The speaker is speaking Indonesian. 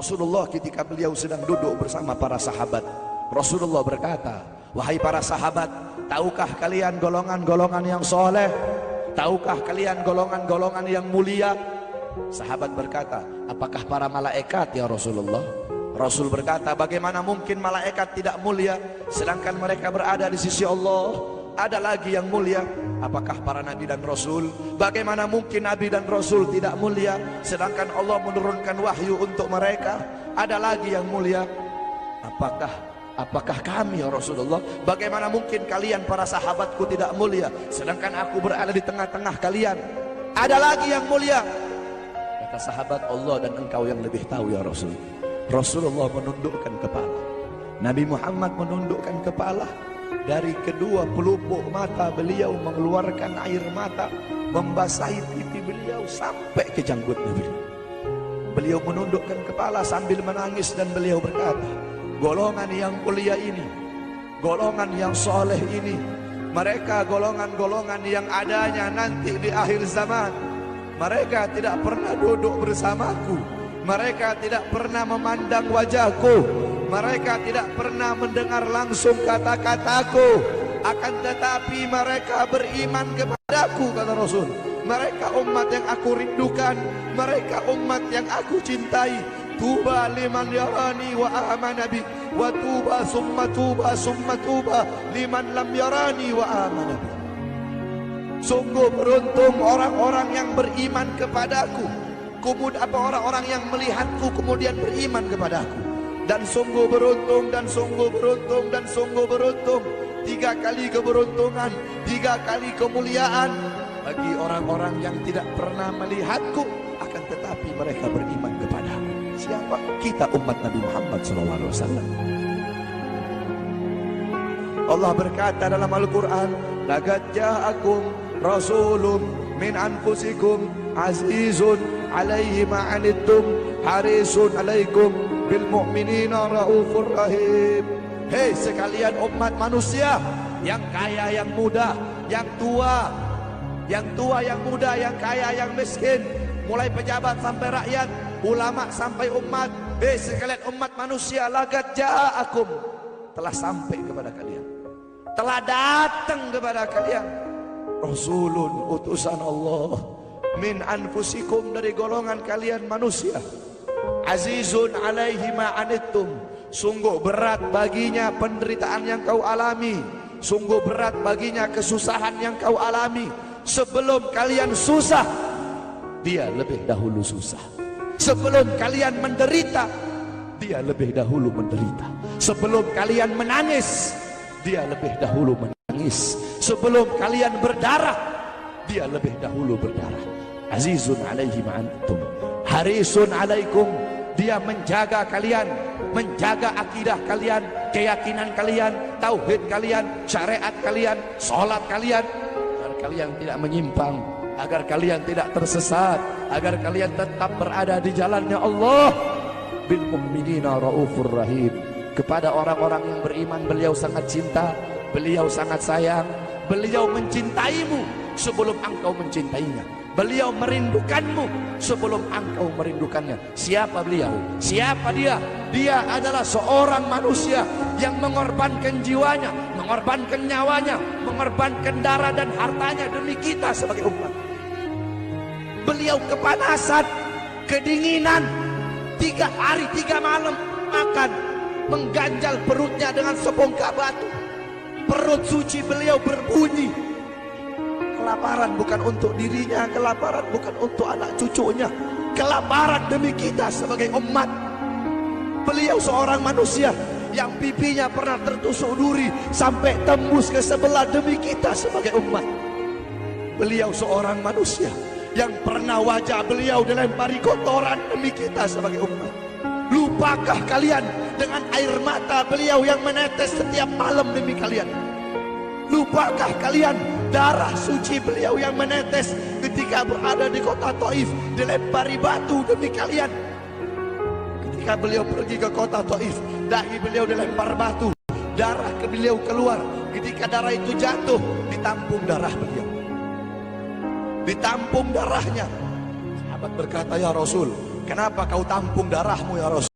Rasulullah ketika beliau sedang duduk bersama para sahabat, Rasulullah berkata, "Wahai para sahabat, tahukah kalian golongan-golongan yang soleh? Tahukah kalian golongan-golongan yang mulia?" Sahabat berkata, "Apakah para malaikat ya Rasulullah?" Rasul berkata, "Bagaimana mungkin malaikat tidak mulia sedangkan mereka berada di sisi Allah? Ada lagi yang mulia. Apakah para nabi dan rasul? Bagaimana mungkin nabi dan rasul tidak mulia sedangkan Allah menurunkan wahyu untuk mereka? Ada lagi yang mulia. Apakah kami ya Rasulullah? Bagaimana mungkin kalian para sahabatku tidak mulia sedangkan aku berada di tengah-tengah kalian? Ada lagi yang mulia." Kata sahabat, "Allah dan engkau yang lebih tahu ya Rasul." Rasulullah menundukkan kepala, Nabi Muhammad menundukkan kepala. Dari kedua pelupuk mata beliau mengeluarkan air mata, membasahi pipi beliau sampai ke janggutnya beliau. Beliau menundukkan kepala sambil menangis dan beliau berkata, "Golongan yang mulia ini, golongan yang soleh ini, mereka golongan-golongan yang adanya nanti di akhir zaman. Mereka tidak pernah duduk bersamaku, mereka tidak pernah memandang wajahku, mereka tidak pernah mendengar langsung kata-kataku, akan tetapi mereka beriman kepadaku," kata Rasul. "Mereka umat yang aku rindukan, mereka umat yang aku cintai. Tuba liman yarani wa amana bi, wa tuba summa tuba liman lam yarani wa amana bi." Sungguh beruntung orang-orang yang beriman kepadaku, kemudian orang-orang yang melihatku kemudian beriman kepadaku. Dan sungguh beruntung, dan sungguh beruntung, dan sungguh beruntung. 3 kali keberuntungan, 3 kali kemuliaan bagi orang-orang yang tidak pernah melihatku, akan tetapi mereka beriman kepadaku. Siapa? Kita umat Nabi Muhammad SAW. Allah berkata dalam Al-Quran, "Laqad ja'akum rasulun min anfusikum azizun alaihi ma'anittum harisun alaikum bil mu'minina raufur rahim." Hei sekalian umat manusia, yang kaya, yang muda, yang tua, yang muda, yang kaya, yang miskin, mulai pejabat sampai rakyat, ulama sampai umat. Hei sekalian umat manusia, laqad ja'akum, telah sampai kepada kalian, telah datang kepada kalian rasulun, utusan Allah, min anfusikum, dari golongan kalian manusia, azizun alaihi ma'anittum, sungguh berat baginya penderitaan yang kau alami, sungguh berat baginya kesusahan yang kau alami. Sebelum kalian susah, dia lebih dahulu susah. Sebelum kalian menderita, dia lebih dahulu menderita. Sebelum kalian menangis, dia lebih dahulu menangis. Sebelum kalian berdarah, dia lebih dahulu berdarah. Azizun alaihi ma'anittum harisun alaikum, dia menjaga kalian, menjaga akidah kalian, keyakinan kalian, tauhid kalian, syariat kalian, sholat kalian, agar kalian tidak menyimpang, agar kalian tidak tersesat, agar kalian tetap berada di jalannya Allah. Bil mu'minina raufur rahim, kepada orang-orang yang beriman beliau sangat cinta, beliau sangat sayang, beliau mencintaimu sebelum engkau mencintainya, beliau merindukanmu sebelum engkau merindukannya. Siapa beliau? Siapa dia? Dia adalah seorang manusia yang mengorbankan jiwanya, mengorbankan nyawanya, mengorbankan darah dan hartanya demi kita sebagai umat. Beliau kepanasan, kedinginan, 3 hari 3 malam makan, mengganjal perutnya dengan sebongkah batu. Perut suci beliau berbunyi. Kelaparan bukan untuk dirinya, kelaparan bukan untuk anak cucunya, kelaparan demi kita sebagai umat. Beliau seorang manusia yang pipinya pernah tertusuk duri sampai tembus ke sebelah demi kita sebagai umat. Beliau seorang manusia yang pernah wajah beliau dilempari kotoran demi kita sebagai umat. Lupakah kalian dengan air mata beliau yang menetes setiap malam demi kalian? Lupakah kalian darah suci beliau yang menetes ketika berada di kota Taif, dilempari batu demi kalian? Ketika beliau pergi ke kota Taif, dahi beliau dilempar batu, darah ke beliau keluar. Ketika darah itu jatuh, ditampung darah beliau, ditampung darahnya. Sahabat berkata, "Ya Rasul, kenapa kau tampung darahmu ya Rasul?"